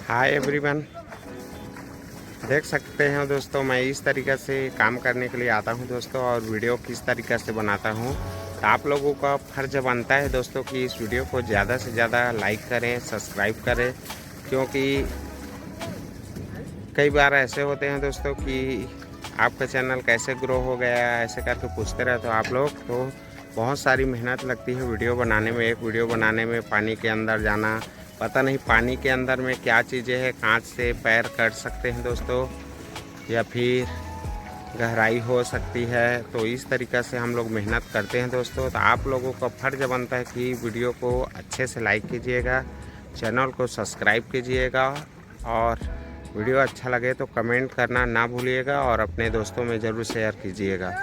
Hi everyone, देख सकते हैं दोस्तों, मैं इस तरीक़े से काम करने के लिए आता हूं दोस्तों, और वीडियो किस तरीक़े से बनाता हूं। तो आप लोगों का फ़र्ज़ बनता है दोस्तों कि इस वीडियो को ज़्यादा से ज़्यादा लाइक करें, सब्सक्राइब करें, क्योंकि कई बार ऐसे होते हैं दोस्तों कि आपका चैनल कैसे ग्रो हो गया, ऐसे करके पूछते रहते हो आप लोग। तो बहुत सारी मेहनत लगती है वीडियो बनाने में। एक वीडियो बनाने में पानी के अंदर जाना, पता नहीं पानी के अंदर में क्या चीज़ें हैं, कांच से पैर कट सकते हैं दोस्तों, या फिर गहराई हो सकती है। तो इस तरीक़े से हम लोग मेहनत करते हैं दोस्तों। तो आप लोगों का फ़र्ज़ बनता है कि वीडियो को अच्छे से लाइक कीजिएगा, चैनल को सब्सक्राइब कीजिएगा, और वीडियो अच्छा लगे तो कमेंट करना ना भूलिएगा, और अपने दोस्तों में ज़रूर शेयर कीजिएगा।